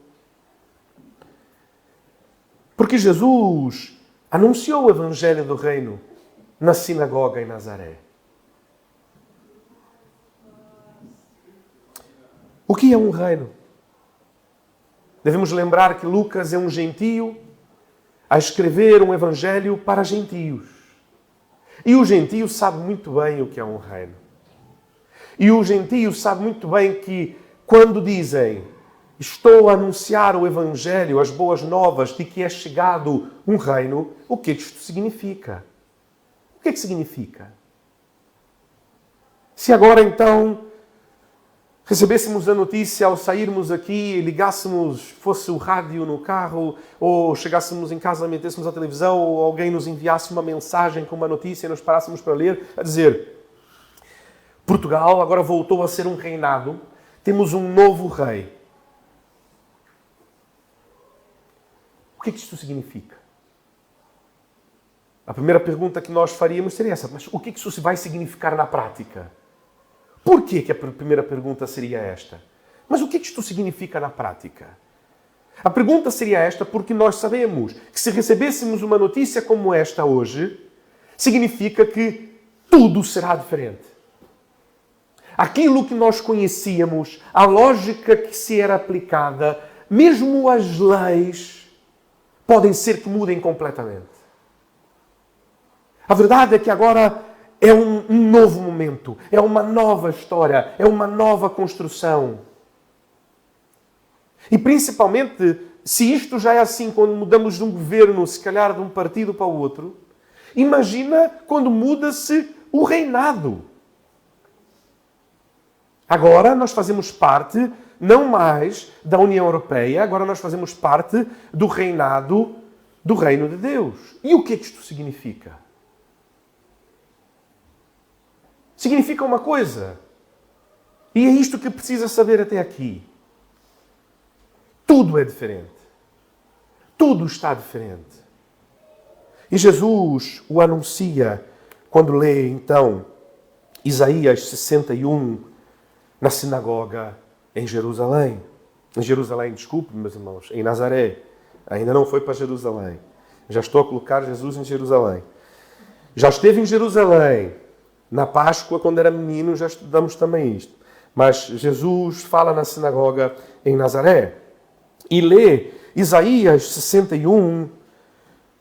S1: Porque Jesus anunciou o Evangelho do Reino na sinagoga em Nazaré. O que é um reino? Devemos lembrar que Lucas é um gentio a escrever um Evangelho para gentios. E o gentio sabe muito bem o que é um reino. E o gentio sabe muito bem que quando dizem estou a anunciar o Evangelho, as boas novas de que é chegado um reino, o que isto significa? O que é que significa? Se agora então recebêssemos a notícia ao sairmos aqui, ligássemos, fosse o rádio no carro, ou chegássemos em casa, metêssemos a televisão, ou alguém nos enviasse uma mensagem com uma notícia e nos parássemos para ler, a dizer, Portugal agora voltou a ser um reinado, temos um novo rei. O que é que isto significa? A primeira pergunta que nós faríamos seria essa, mas o que é que isso vai significar na prática? Por que a primeira pergunta seria esta? Mas o que isto significa na prática? A pergunta seria esta porque nós sabemos que se recebêssemos uma notícia como esta hoje, significa que tudo será diferente. Aquilo que nós conhecíamos, a lógica que se era aplicada, mesmo as leis, podem ser que mudem completamente. A verdade é que agora é um novo momento, é uma nova história, é uma nova construção. E principalmente, se isto já é assim quando mudamos de um governo, se calhar de um partido para o outro, imagina quando muda-se o reinado. Agora nós fazemos parte, não mais da União Europeia, agora nós fazemos parte do reinado do Reino de Deus. E o que é que isto significa? significa uma coisa. E é isto que precisa saber até aqui. Tudo é diferente. Tudo está diferente. E Jesus o anuncia quando lê, então, Isaías 61 na sinagoga em Jerusalém. Em Jerusalém, desculpe, meus irmãos, em Nazaré. Ainda não foi para Jerusalém. Já estou a colocar Jesus em Jerusalém. Já esteve em Jerusalém. Na Páscoa, quando era menino, já estudamos também isto. Mas Jesus fala na sinagoga em Nazaré. E lê Isaías 61,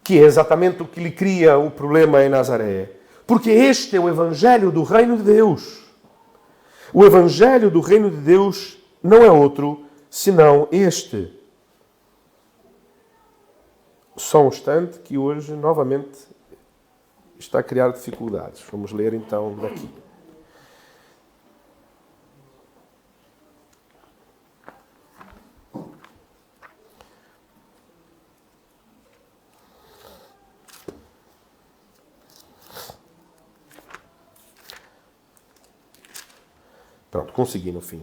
S1: que é exatamente o que lhe cria o problema em Nazaré. Porque este é o Evangelho do Reino de Deus. O Evangelho do Reino de Deus não é outro senão este. Só um instante que hoje, novamente, está a criar dificuldades. Vamos ler então daqui. Pronto, consegui no fim.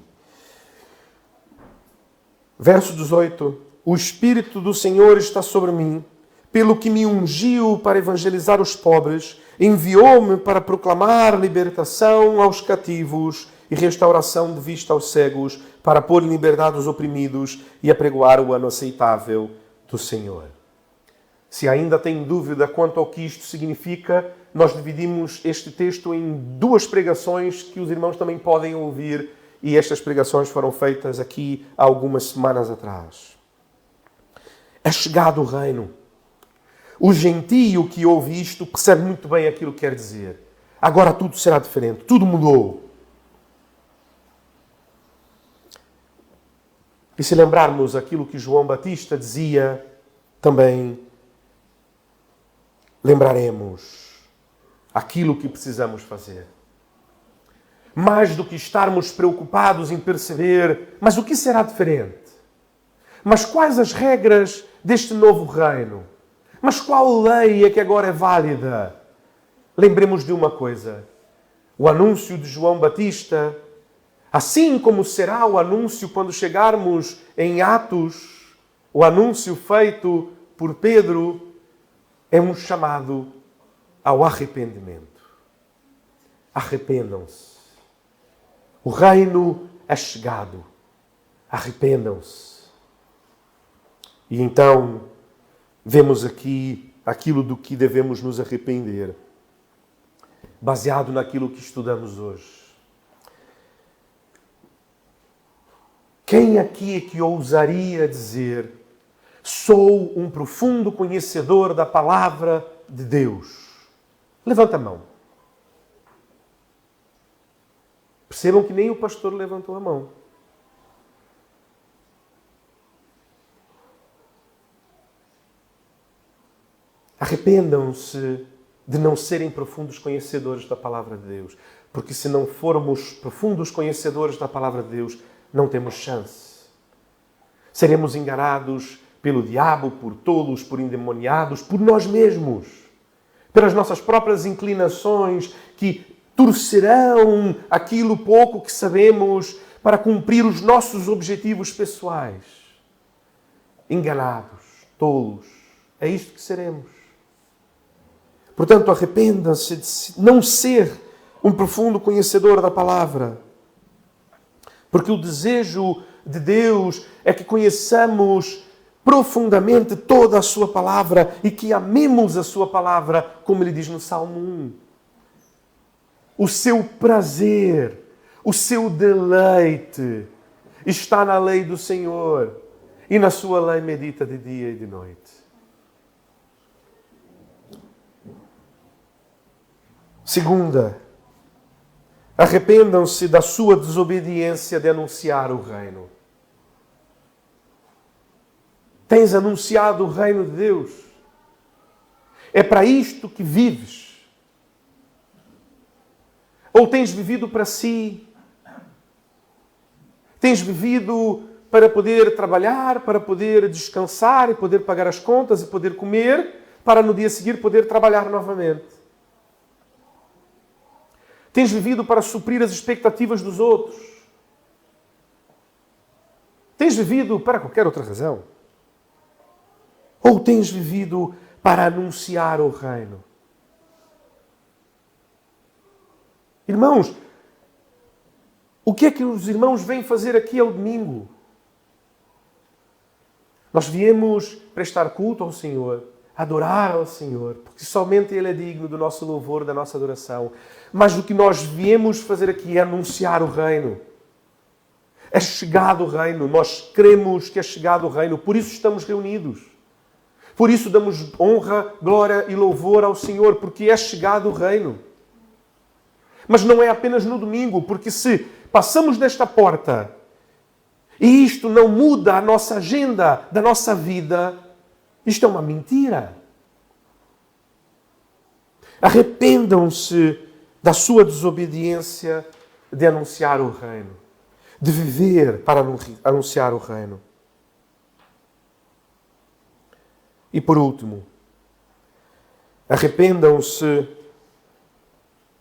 S1: Verso 18. O Espírito do Senhor está sobre mim, pelo que me ungiu para evangelizar os pobres, enviou-me para proclamar libertação aos cativos e restauração de vista aos cegos, para pôr em liberdade os oprimidos e apregoar o ano aceitável do Senhor. Se ainda tem dúvida quanto ao que isto significa, nós dividimos este texto em duas pregações que os irmãos também podem ouvir, e estas pregações foram feitas aqui há algumas semanas atrás. É chegado o reino. O gentio que ouve isto percebe muito bem aquilo que quer dizer. Agora tudo será diferente, tudo mudou. E se lembrarmos aquilo que João Batista dizia, também lembraremos aquilo que precisamos fazer. Mais do que estarmos preocupados em perceber, mas o que será diferente? Mas quais as regras deste novo reino? Mas qual lei é que agora é válida? Lembremos de uma coisa. O anúncio de João Batista, assim como será o anúncio quando chegarmos em Atos, o anúncio feito por Pedro, é um chamado ao arrependimento. Arrependam-se. O reino é chegado. Arrependam-se. E então, vemos aqui aquilo do que devemos nos arrepender, baseado naquilo que estudamos hoje. Quem aqui é que ousaria dizer: sou um profundo conhecedor da palavra de Deus? Levanta a mão. Percebam que nem o pastor levantou a mão. Arrependam-se de não serem profundos conhecedores da palavra de Deus. Porque se não formos profundos conhecedores da palavra de Deus, não temos chance. Seremos enganados pelo diabo, por tolos, por endemoniados, por nós mesmos. Pelas nossas próprias inclinações que torcerão aquilo pouco que sabemos para cumprir os nossos objetivos pessoais. Enganados, tolos. É isto que seremos. Portanto, arrependa-se de não ser um profundo conhecedor da palavra. Porque o desejo de Deus é que conheçamos profundamente toda a sua palavra e que amemos a sua palavra, como ele diz no Salmo 1. O seu prazer, o seu deleite está na lei do Senhor e na sua lei medita de dia e de noite. Segunda, arrependam-se da sua desobediência de anunciar o reino. Tens anunciado o reino de Deus? É para isto que vives? Ou tens vivido para si? Tens vivido para poder trabalhar, para poder descansar e poder pagar as contas e poder comer, para no dia seguinte poder trabalhar novamente? Tens vivido para suprir as expectativas dos outros? Tens vivido para qualquer outra razão? Ou tens vivido para anunciar o reino? Irmãos, o que é que os irmãos vêm fazer aqui ao domingo? Nós viemos prestar culto ao Senhor, adorar ao Senhor, porque somente Ele é digno do nosso louvor, da nossa adoração. Mas o que nós viemos fazer aqui é anunciar o reino. É chegado o reino. Nós cremos que é chegado o reino. Por isso estamos reunidos. Por isso damos honra, glória e louvor ao Senhor, porque é chegado o reino. Mas não é apenas no domingo, porque se passamos desta porta e isto não muda a nossa agenda da nossa vida, isto é uma mentira. Arrependam-se da sua desobediência de anunciar o reino, de viver para anunciar o reino. E por último, arrependam-se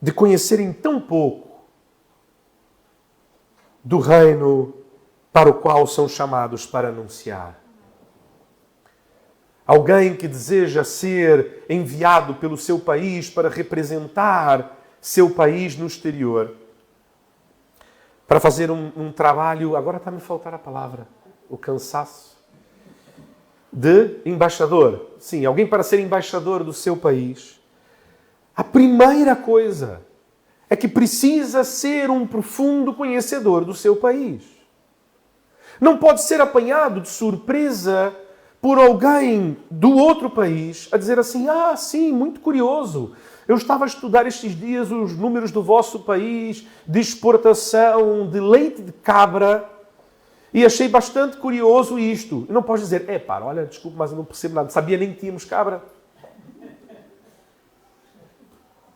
S1: de conhecerem tão pouco do reino para o qual são chamados para anunciar. Alguém que deseja ser enviado pelo seu país para representar seu país no exterior, para fazer um trabalho, agora está a me faltar a palavra, o cansaço, de embaixador. Sim, alguém para ser embaixador do seu país. A primeira coisa é que precisa ser um profundo conhecedor do seu país. Não pode ser apanhado de surpresa por alguém do outro país a dizer assim: ah, sim, muito curioso. Eu estava a estudar estes dias os números do vosso país de exportação de leite de cabra e achei bastante curioso isto. E não podes dizer: olha, desculpe, mas eu não percebo nada. Sabia nem que tínhamos cabra.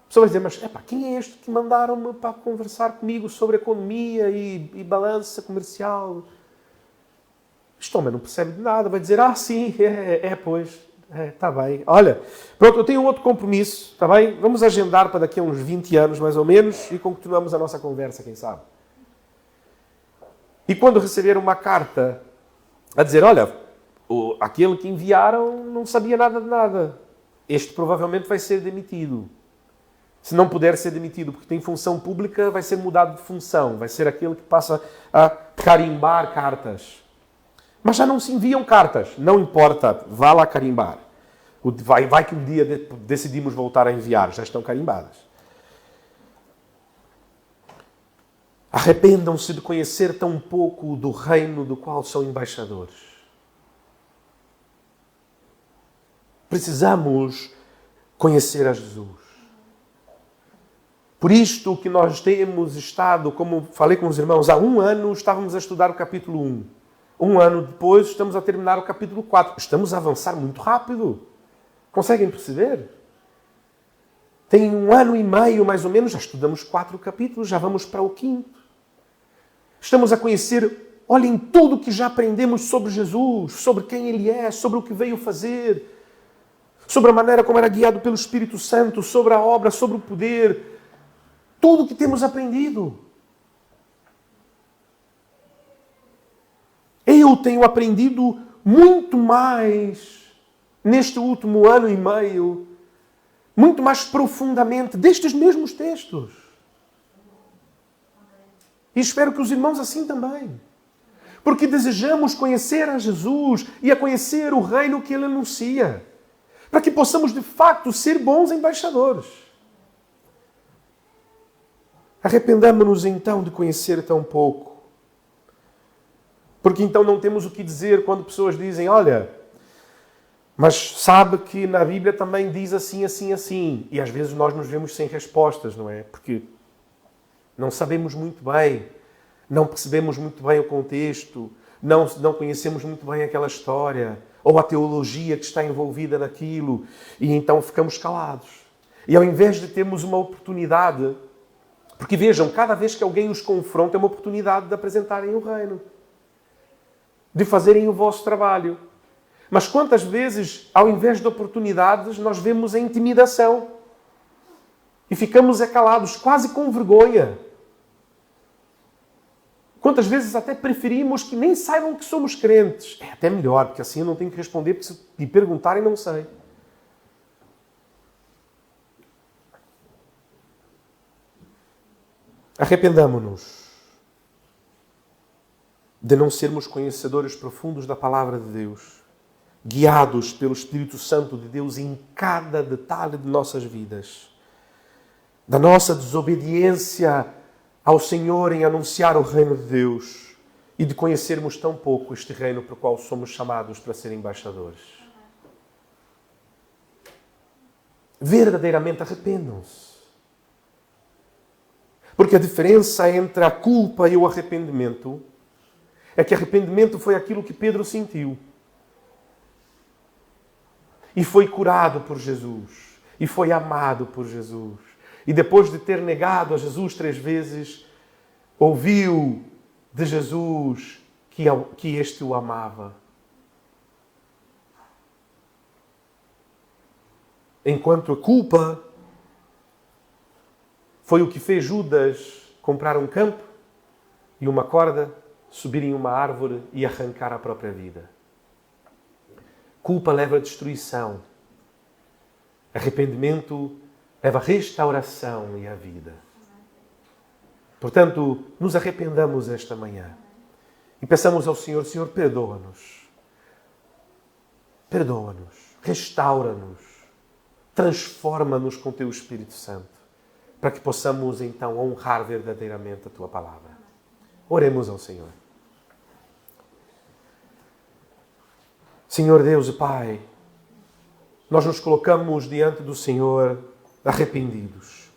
S1: A pessoa vai dizer: mas quem é este que mandaram-me para conversar comigo sobre economia e balança comercial? Este homem não percebe de nada. Vai dizer: ah, sim, pois, está bem. Olha, pronto, eu tenho outro compromisso, está bem? Vamos agendar para daqui a uns 20 anos, mais ou menos, e continuamos a nossa conversa, quem sabe. E quando receber uma carta a dizer: olha, aquele que enviaram não sabia nada de nada, este provavelmente vai ser demitido. Se não puder ser demitido porque tem função pública, vai ser mudado de função. Vai ser aquele que passa a carimbar cartas. Mas já não se enviam cartas. Não importa, vá lá carimbar. Vai que um dia decidimos voltar a enviar. Já estão carimbadas. Arrependam-se de conhecer tão pouco do reino do qual são embaixadores. Precisamos conhecer a Jesus. Por isto que nós temos estado, como falei com os irmãos, há 1 ano estávamos a estudar o capítulo 1. 1 ano depois estamos a terminar o capítulo 4. Estamos a avançar muito rápido. Conseguem perceber? Tem 1 ano e meio, mais ou menos, já estudamos 4 capítulos, já vamos para o 5º. Estamos a conhecer, olhem, tudo o que já aprendemos sobre Jesus, sobre quem Ele é, sobre o que veio fazer, sobre a maneira como era guiado pelo Espírito Santo, sobre a obra, sobre o poder. Tudo o que temos aprendido. Eu tenho aprendido muito mais neste último 1 ano e meio, muito mais profundamente destes mesmos textos. E espero que os irmãos assim também. Porque desejamos conhecer a Jesus e a conhecer o reino que Ele anuncia, para que possamos de facto ser bons embaixadores. Arrependamo-nos então de conhecer tão pouco. Porque então não temos o que dizer quando pessoas dizem: olha, mas sabe que na Bíblia também diz assim, assim, assim. E às vezes nós nos vemos sem respostas, não é? Porque não sabemos muito bem, não percebemos muito bem o contexto, não conhecemos muito bem aquela história, ou a teologia que está envolvida naquilo, e então ficamos calados. E ao invés de termos uma oportunidade, porque vejam, cada vez que alguém os confronta é uma oportunidade de apresentarem o reino, de fazerem o vosso trabalho. Mas quantas vezes, ao invés de oportunidades, nós vemos a intimidação? E ficamos calados, quase com vergonha. Quantas vezes até preferimos que nem saibam que somos crentes. É até melhor, porque assim eu não tenho que responder, porque se me perguntarem não sei. Arrependamo-nos de não sermos conhecedores profundos da palavra de Deus, guiados pelo Espírito Santo de Deus em cada detalhe de nossas vidas, da nossa desobediência ao Senhor em anunciar o reino de Deus e de conhecermos tão pouco este reino para o qual somos chamados para ser embaixadores. Verdadeiramente arrependam-se. Porque a diferença entre a culpa e o arrependimento é que arrependimento foi aquilo que Pedro sentiu. E foi curado por Jesus. E foi amado por Jesus. E depois de ter negado a Jesus 3 vezes, ouviu de Jesus que este o amava. Enquanto a culpa foi o que fez Judas comprar um campo e uma corda, subir em uma árvore e arrancar a própria vida. Culpa leva à destruição. Arrependimento leva à restauração e à vida. Portanto, nos arrependamos esta manhã e peçamos ao Senhor, Senhor, perdoa-nos. Perdoa-nos. Restaura-nos. Transforma-nos com o Teu Espírito Santo, para que possamos então honrar verdadeiramente a Tua palavra. Oremos ao Senhor. Senhor Deus e Pai, nós nos colocamos diante do Senhor arrependidos.